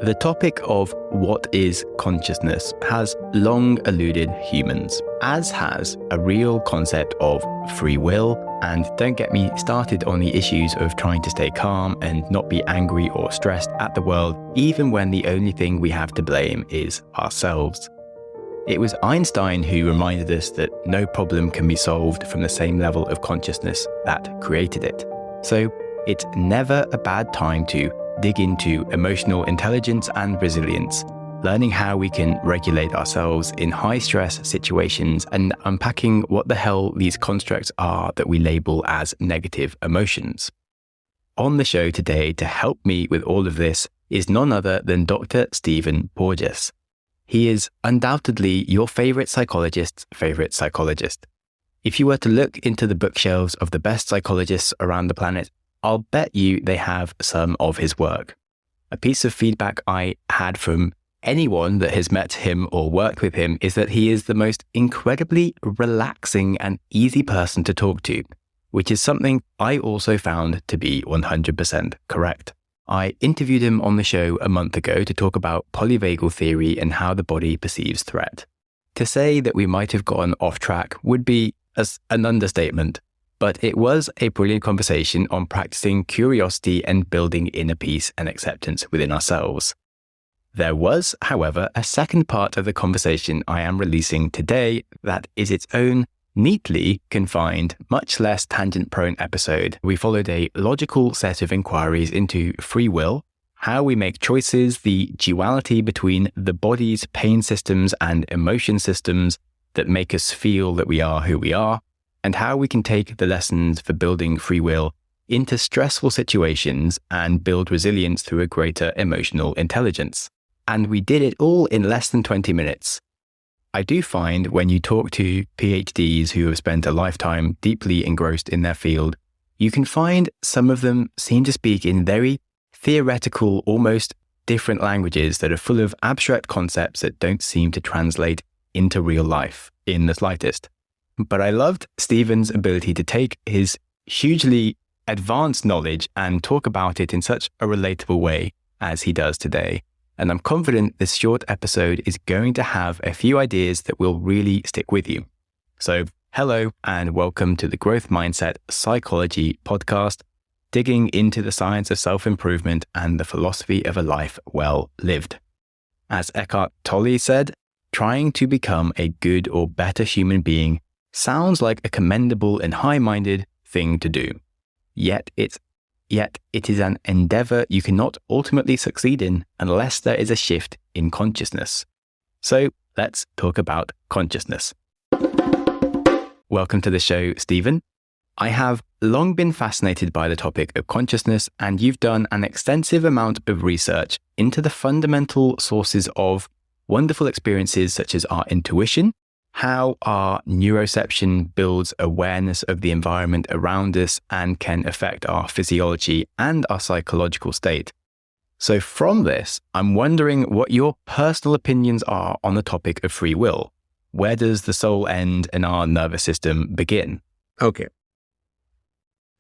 The topic of what is consciousness has long eluded humans, as has a real concept of free will. And don't get me started on the issues of trying to stay calm and not be angry or stressed at the world, even when the only thing we have to blame is ourselves. It was Einstein who reminded us that no problem can be solved from the same level of consciousness that created it. So it's never a bad time to dig into emotional intelligence and resilience, learning how we can regulate ourselves in high-stress situations and unpacking what the hell these constructs are that we label as negative emotions. On the show today to help me with all of this is none other than Dr. Stephen Porges. He is undoubtedly your favorite psychologist's favorite psychologist. If you were to look into the bookshelves of the best psychologists around the planet, I'll bet you they have some of his work. A piece of feedback I had from anyone that has met him or worked with him is that he is the most incredibly relaxing and easy person to talk to, which is something I also found to be 100% correct. I interviewed him on the show a month ago to talk about Polyvagal Theory and how the body perceives threat. To say that we might have gotten off track would be an understatement, but it was a brilliant conversation on practicing curiosity and building inner peace and acceptance within ourselves. There was, however, a second part of the conversation I am releasing today that is its own neatly confined, much less tangent-prone episode. We followed a logical set of inquiries into free will, how we make choices, the duality between the body's pain systems and emotion systems that make us feel that we are who we are, and how we can take the lessons for building free will into stressful situations and build resilience through a greater emotional intelligence. And we did it all in less than 20 minutes. I do find when you talk to PhDs who have spent a lifetime deeply engrossed in their field, you can find some of them seem to speak in very theoretical, almost different languages that are full of abstract concepts that don't seem to translate into real life in the slightest. But I loved Stephen's ability to take his hugely advanced knowledge and talk about it in such a relatable way as he does today. And I'm confident this short episode is going to have a few ideas that will really stick with you. So, hello and welcome to the Growth Mindset Psychology podcast, digging into the science of self-improvement and the philosophy of a life well lived. As Eckhart Tolle said, trying to become a good or better human being sounds like a commendable and high-minded thing to do. Yet it is an endeavor you cannot ultimately succeed in unless there is a shift in consciousness. So let's talk about consciousness. Welcome to the show, Stephen. I have long been fascinated by the topic of consciousness, and you've done an extensive amount of research into the fundamental sources of wonderful experiences such as our intuition, how our neuroception builds awareness of the environment around us and can affect our physiology and our psychological state. So from this, I'm wondering what your personal opinions are on the topic of free will. Where does the soul end and our nervous system begin? Okay,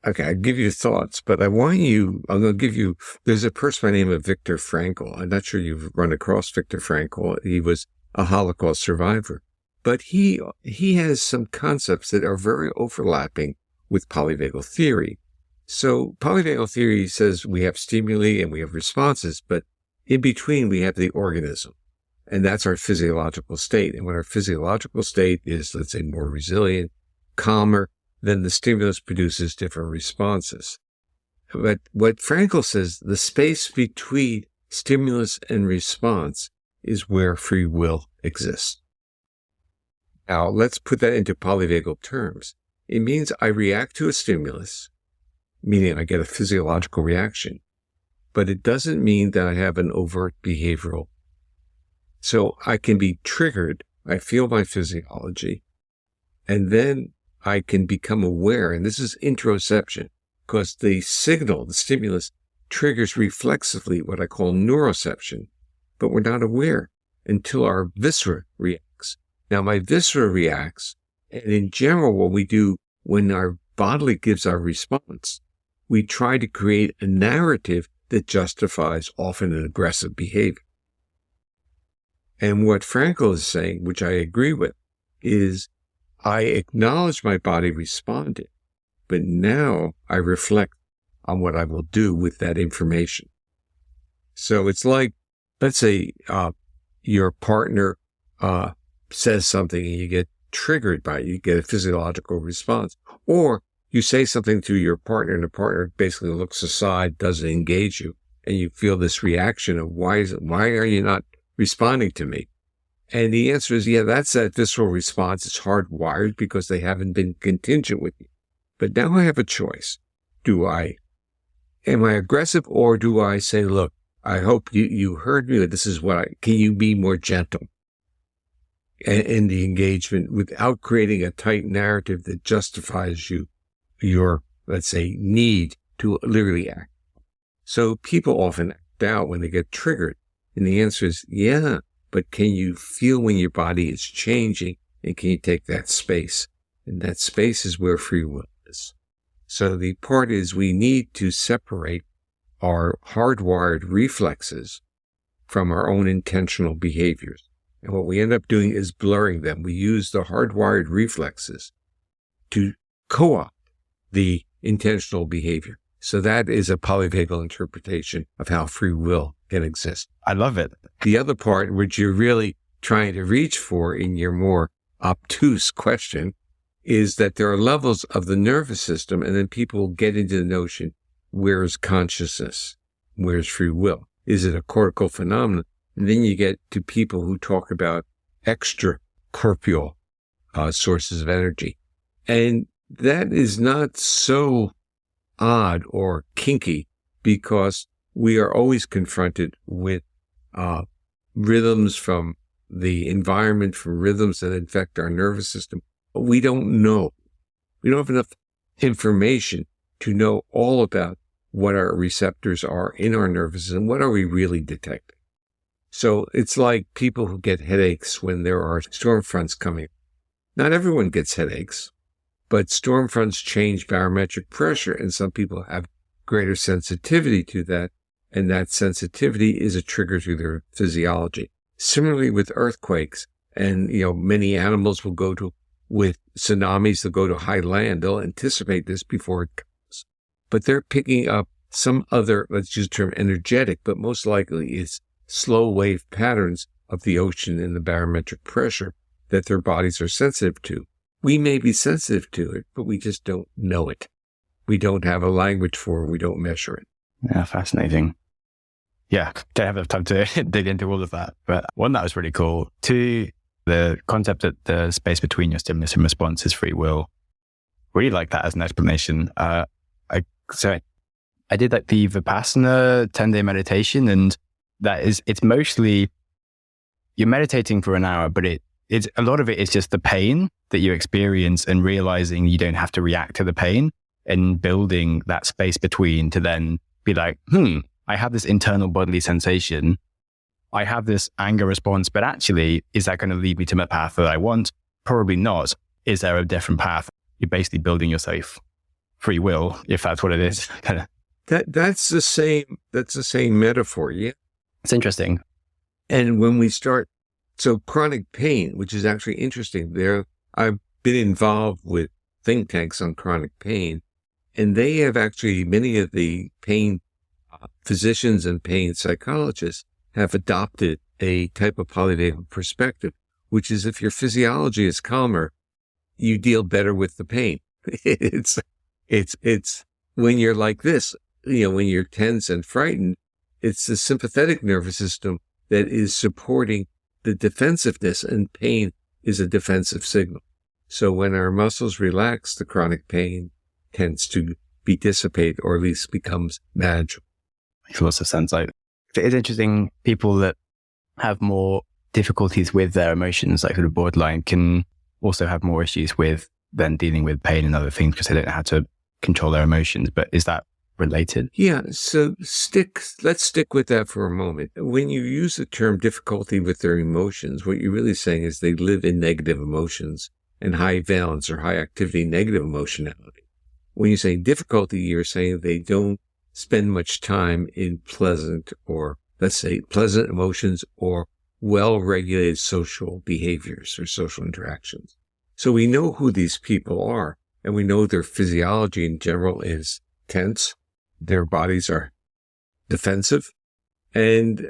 I'll give you thoughts, but I'm going to give you, there's a person by the name of Viktor Frankl. I'm not sure you've run across Viktor Frankl. He was a Holocaust survivor. But he has some concepts that are very overlapping with polyvagal theory. So polyvagal theory says we have stimuli and we have responses, but in between we have the organism. And that's our physiological state. And when our physiological state is, let's say, more resilient, calmer, then the stimulus produces different responses. But what Frankl says, the space between stimulus and response is where free will exists. Now, let's put that into polyvagal terms. It means I react to a stimulus, meaning I get a physiological reaction, but it doesn't mean that I have an overt behavioral. So I can be triggered, I feel my physiology, and then I can become aware, and this is interoception, because the signal, the stimulus, triggers reflexively what I call neuroception, but we're not aware until our viscera reacts. Now, my viscera reacts, and in general, what we do when our body gives our response, we try to create a narrative that justifies often an aggressive behavior. And what Frankl is saying, which I agree with, is I acknowledge my body responded, but now I reflect on what I will do with that information. So it's like, let's say your partner says something and you get triggered by it, you get a physiological response. Or you say something to your partner and the partner basically looks aside, doesn't engage you, and you feel this reaction of why are you not responding to me? And the answer is, yeah, that's that visceral response. It's hardwired because they haven't been contingent with you. But now I have a choice. Am I aggressive, or do I say, look, I hope you heard me, but this is can you be more gentle in the engagement without creating a tight narrative that justifies your, let's say, need to literally act. So people often act out when they get triggered. And the answer is, yeah, but can you feel when your body is changing, and can you take that space? And that space is where free will is. So the part is we need to separate our hardwired reflexes from our own intentional behaviors. And what we end up doing is blurring them. We use the hardwired reflexes to co-opt the intentional behavior. So that is a polyvagal interpretation of how free will can exist. I love it. The other part, which you're really trying to reach for in your more obtuse question, is that there are levels of the nervous system, and then people get into the notion, where is consciousness? Where's free will? Is it a cortical phenomenon? And then you get to people who talk about extracorporeal sources of energy. And that is not so odd or kinky, because we are always confronted with rhythms from the environment, from rhythms that infect our nervous system. But we don't know. We don't have enough information to know all about what our receptors are in our nervous system. What are we really detecting? So it's like people who get headaches when there are storm fronts coming. Not everyone gets headaches, but storm fronts change barometric pressure, and some people have greater sensitivity to that, and that sensitivity is a trigger to their physiology. Similarly with earthquakes, and many animals will with tsunamis, they'll go to high land, they'll anticipate this before it comes. But they're picking up some other, let's use the term energetic, but most likely it's slow wave patterns of the ocean and the barometric pressure that their bodies are sensitive to. We may be sensitive to it, but we just don't know it. We don't have a language for it. We don't measure it. Yeah, fascinating. Yeah, don't have enough time to dig into all of that. But one, that was really cool. Two, the concept that the space between your stimulus and response is free will. Really like that as an explanation. I did like the Vipassana 10-day meditation, and it's mostly, you're meditating for an hour, but it's a lot of it is just the pain that you experience and realizing you don't have to react to the pain, and building that space between to then be like, I have this internal bodily sensation. I have this anger response, but actually, is that going to lead me to my path that I want? Probably not. Is there a different path? You're basically building yourself free will, if that's what it is. That's the same metaphor. Yeah. It's interesting. And when we start, so chronic pain, which is actually interesting I've been involved with think tanks on chronic pain, and they have actually, many of the pain physicians and pain psychologists have adopted a type of polyvagal perspective, which is if your physiology is calmer, you deal better with the pain. It's when you're like this, when you're tense and frightened, it's the sympathetic nervous system that is supporting the defensiveness, and pain is a defensive signal. So when our muscles relax, the chronic pain tends to be dissipated, or at least becomes manageable. Makes lots of sense. It's interesting, people that have more difficulties with their emotions, like sort of borderline, can also have more issues with then dealing with pain and other things because they don't know how to control their emotions. But is that related? Yeah. So let's stick with that for a moment. When you use the term difficulty with their emotions, what you're really saying is they live in negative emotions and high valence or high activity negative emotionality. When you say difficulty, you're saying they don't spend much time in pleasant, or let's say pleasant emotions, or well-regulated social behaviors or social interactions. So we know who these people are, and we know their physiology in general is tense. Their bodies are defensive, and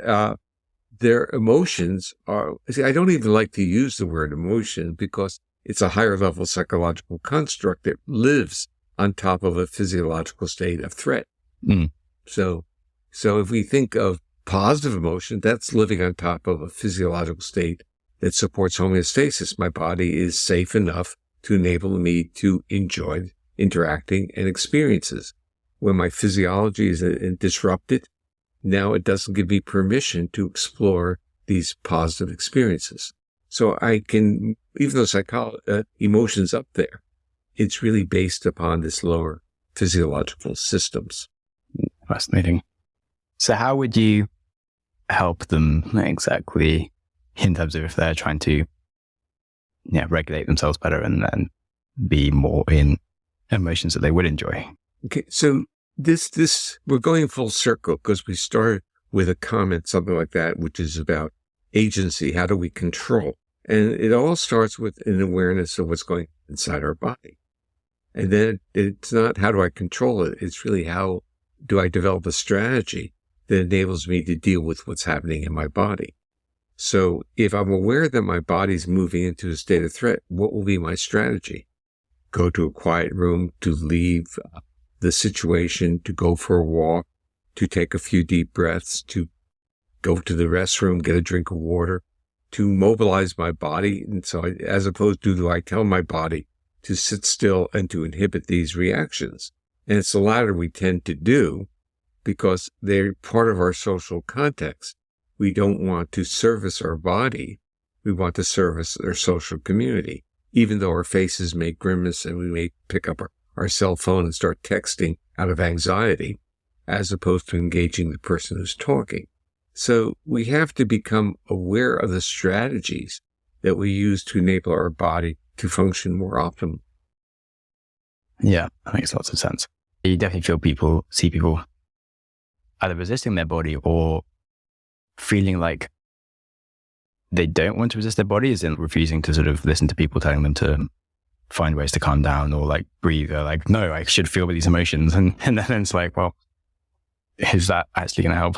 their emotions are, I don't even like to use the word emotion because it's a higher level psychological construct that lives on top of a physiological state of threat. Mm. So if we think of positive emotion, that's living on top of a physiological state that supports homeostasis. My body is safe enough to enable me to enjoy interacting and experiences. When my physiology is disrupted, now it doesn't give me permission to explore these positive experiences. So I can, even though emotion's up there, it's really based upon this lower physiological systems. Fascinating. So how would you help them exactly in terms of if they're trying to regulate themselves better and then be more in emotions that they would enjoy? Okay, so this we're going full circle because we started with a comment, something like that, which is about agency. How do we control? And it all starts with an awareness of what's going inside our body. And then it's not how do I control it? It's really how do I develop a strategy that enables me to deal with what's happening in my body. So if I'm aware that my body's moving into a state of threat, what will be my strategy? Go to a quiet room, to leave the situation, to go for a walk, to take a few deep breaths, to go to the restroom, get a drink of water, to mobilize my body. And so as opposed to do I tell my body to sit still and to inhibit these reactions. And it's the latter we tend to do because they're part of our social context. We don't want to service our body. We want to service our social community, even though our faces may grimace and we may pick up our cell phone and start texting out of anxiety, as opposed to engaging the person who's talking. So we have to become aware of the strategies that we use to enable our body to function more optimally. Yeah, that makes lots of sense. You definitely see people either resisting their body or feeling like they don't want to resist their body, as in refusing to sort of listen to people telling them to find ways to calm down or like breathe. They're like, no, I should feel these emotions. And then it's like, well, is that actually going to help?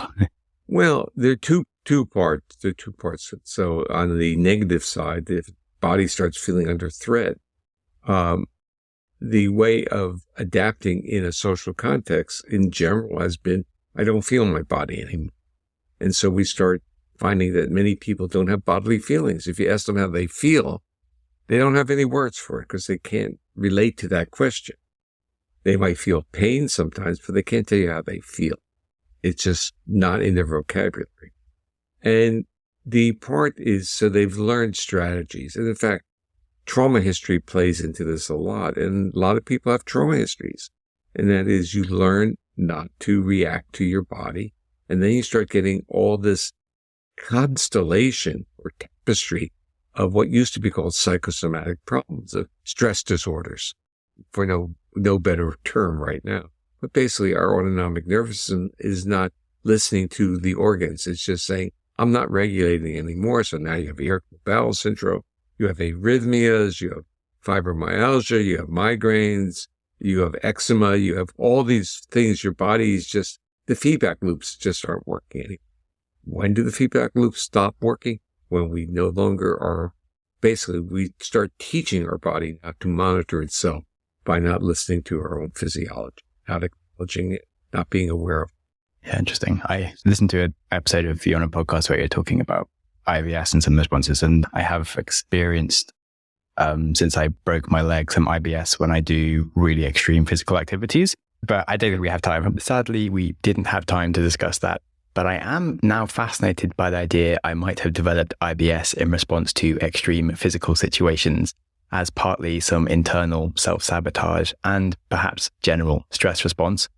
Well, there are two parts. There are two parts. So on the negative side, if the body starts feeling under threat, the way of adapting in a social context in general has been, I don't feel my body anymore. And so we start finding that many people don't have bodily feelings. If you ask them how they feel, they don't have any words for it because they can't relate to that question. They might feel pain sometimes, but they can't tell you how they feel. It's just not in their vocabulary. And the part is, so they've learned strategies. And in fact, trauma history plays into this a lot. And a lot of people have trauma histories. And that is you learn not to react to your body. And then you start getting all this constellation or tapestry of what used to be called psychosomatic problems, of stress disorders, for no better term right now. But basically, our autonomic nervous system is not listening to the organs. It's just saying, I'm not regulating anymore. So now you have irritable bowel syndrome, you have arrhythmias, you have fibromyalgia, you have migraines, you have eczema, you have all these things. Your body is just, the feedback loops just aren't working anymore. When do the feedback loops stop working? When we no longer are, basically, we start teaching our body how to monitor itself by not listening to our own physiology, not acknowledging it, not being aware of it. Yeah, interesting. I listened to an episode of you on a podcast where you're talking about IBS and some responses, and I have experienced, since I broke my leg, some IBS when I do really extreme physical activities, but I don't think we have time. Sadly, we didn't have time to discuss that. But I am now fascinated by the idea I might have developed IBS in response to extreme physical situations as partly some internal self-sabotage and perhaps general stress response.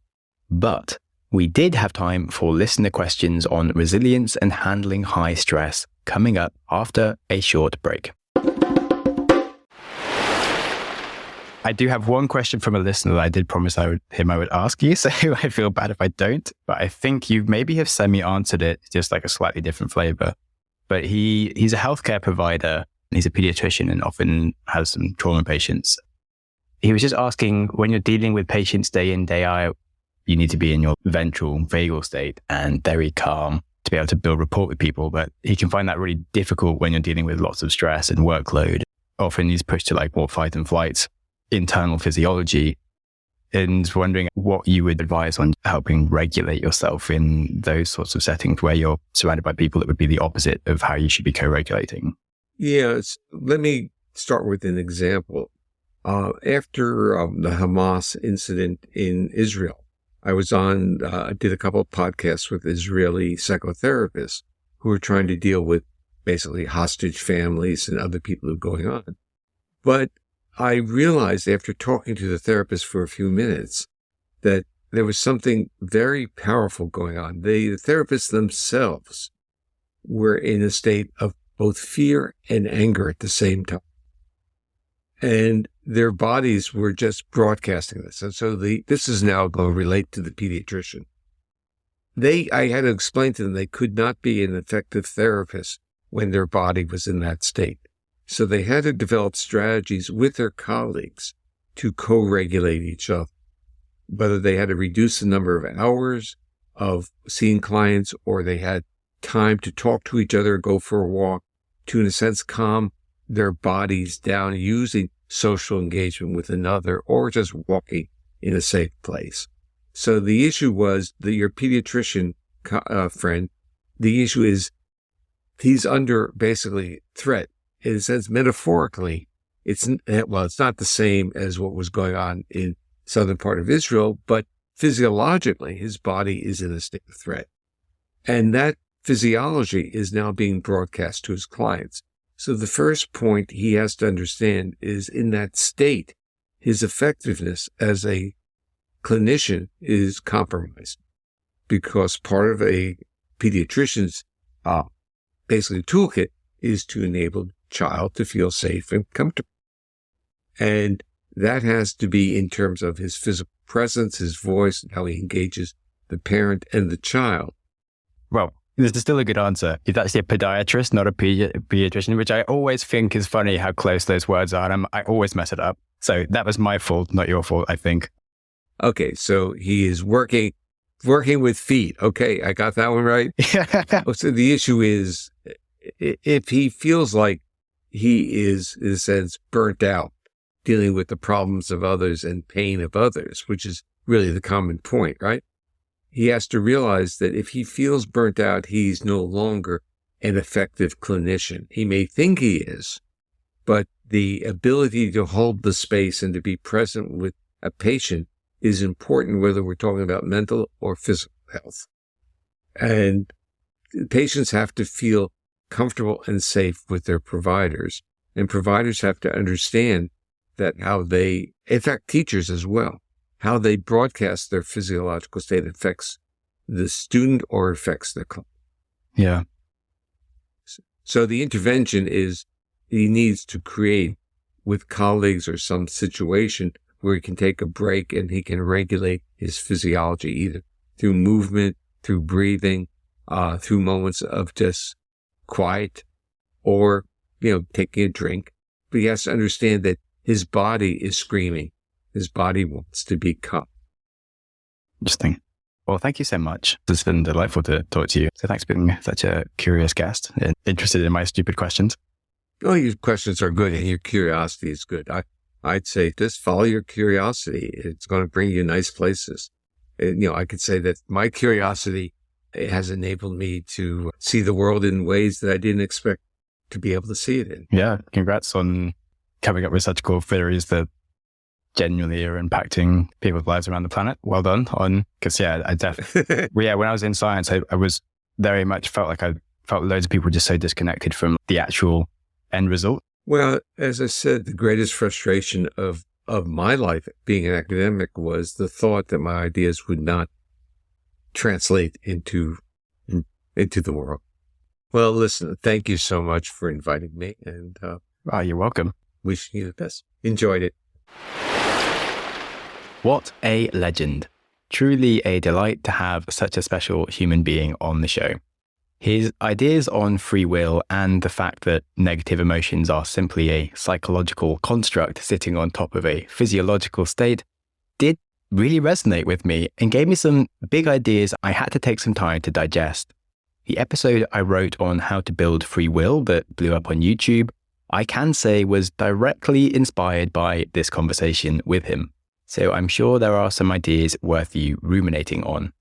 But we did have time for listener questions on resilience and handling high stress coming up after a short break. I do have one question from a listener that I did promise I would ask you. So I feel bad if I don't, but I think you maybe have semi-answered it, just like a slightly different flavor. But he's a healthcare provider. He's a pediatrician and often has some trauma patients. He was just asking, when you're dealing with patients day in, day out, you need to be in your ventral vagal state and very calm to be able to build rapport with people. But he can find that really difficult when you're dealing with lots of stress and workload. Often he's pushed to like more fight and flight, internal physiology, and wondering what you would advise on helping regulate yourself in those sorts of settings where you're surrounded by people that would be the opposite of how you should be co-regulating. Yes. Let me start with an example. After the Hamas incident in Israel, I did a couple of podcasts with Israeli psychotherapists who were trying to deal with basically hostage families and other people who are going on. But I realized after talking to the therapist for a few minutes that there was something very powerful going on. The therapists themselves were in a state of both fear and anger at the same time. And their bodies were just broadcasting this. And so this is now going to relate to the pediatrician. I had to explain to them they could not be an effective therapist when their body was in that state. So they had to develop strategies with their colleagues to co-regulate each other, whether they had to reduce the number of hours of seeing clients or they had time to talk to each other, go for a walk, to, in a sense, calm their bodies down using social engagement with another or just walking in a safe place. So the issue was that your pediatrician friend, the issue is he's under basically threat. In a sense, metaphorically, it's not the same as what was going on in southern part of Israel, but physiologically, his body is in a state of threat. And that physiology is now being broadcast to his clients. So the first point he has to understand is in that state, his effectiveness as a clinician is compromised because part of a pediatrician's basically toolkit is to enable child to feel safe and comfortable. And that has to be in terms of his physical presence, his voice, and how he engages the parent and the child. Well, this is still a good answer. He's actually a podiatrist, not a pediatrician, which I always think is funny how close those words are. And I always mess it up. So that was my fault, not your fault, I think. Okay, so he is working with feet. Okay, I got that one right. So the issue is if he feels like he is, in a sense, burnt out dealing with the problems of others and pain of others, which is really the common point, right? He has to realize that if he feels burnt out, he's no longer an effective clinician. He may think he is, but the ability to hold the space and to be present with a patient is important, whether we're talking about mental or physical health. And patients have to feel comfortable and safe with their providers. And providers have to understand that in fact, teachers as well, how they broadcast their physiological state affects the student or affects the client. Yeah. So the intervention is he needs to create with colleagues or some situation where he can take a break and he can regulate his physiology either through movement, through breathing, through moments of just quiet or, taking a drink. But he has to understand that his body is screaming. His body wants to be calm. Interesting. Well, thank you so much. It's been delightful to talk to you. So thanks for being such a curious guest and interested in my stupid questions. Oh, your questions are good and your curiosity is good. I'd say just follow your curiosity. It's going to bring you nice places. And, I could say that my curiosity has enabled me to see the world in ways that I didn't expect to be able to see it in. Yeah. Congrats on coming up with such cool theories that genuinely are impacting people's lives around the planet. Well done because I definitely, when I was in science, I was very much felt loads of people just so disconnected from the actual end result. Well, as I said, the greatest frustration of my life being an academic was the thought that my ideas would not translate into the world. Well, listen, thank you so much for inviting me and you're welcome. Wishing you the best. Enjoyed it. What a legend. Truly a delight to have such a special human being on the show. His ideas on free will and the fact that negative emotions are simply a psychological construct sitting on top of a physiological state did really resonate with me and gave me some big ideas I had to take some time to digest. The episode I wrote on how to build free will that blew up on YouTube, I can say was directly inspired by this conversation with him. So I'm sure there are some ideas worth you ruminating on.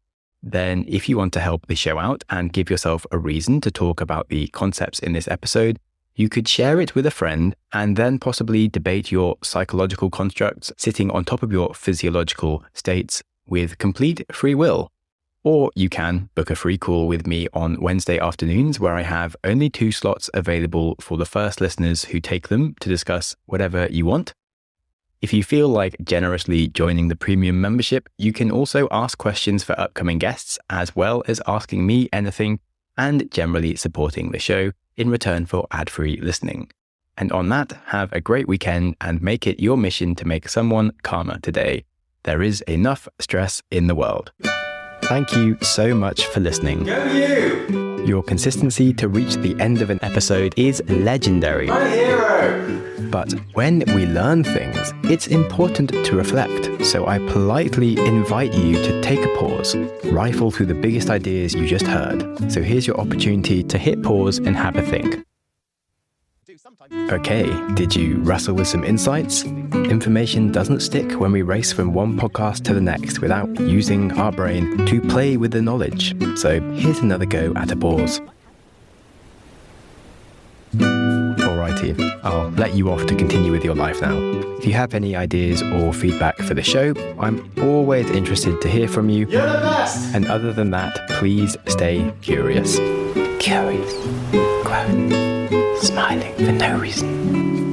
Then if you want to help the show out and give yourself a reason to talk about the concepts in this episode, you could share it with a friend and then possibly debate your psychological constructs sitting on top of your physiological states with complete free will. Or you can book a free call with me on Wednesday afternoons where I have only 2 slots available for the first listeners who take them to discuss whatever you want. If you feel like generously joining the premium membership, you can also ask questions for upcoming guests, as well as asking me anything and generally supporting the show in return for ad-free listening. And on that, have a great weekend and make it your mission to make someone calmer today. There is enough stress in the world. Thank you so much for listening. Go you! Your consistency to reach the end of an episode is legendary. My hero! But when we learn things, it's important to reflect. So I politely invite you to take a pause, rifle through the biggest ideas you just heard. So here's your opportunity to hit pause and have a think. Okay, did you wrestle with some insights? Information doesn't stick when we race from one podcast to the next without using our brain to play with the knowledge. So here's another go at a pause. Alrighty, I'll let you off to continue with your life now. If you have any ideas or feedback for the show, I'm always interested to hear from you. You're the best! And other than that, please stay curious. Curious. Quote. Smiling for no reason.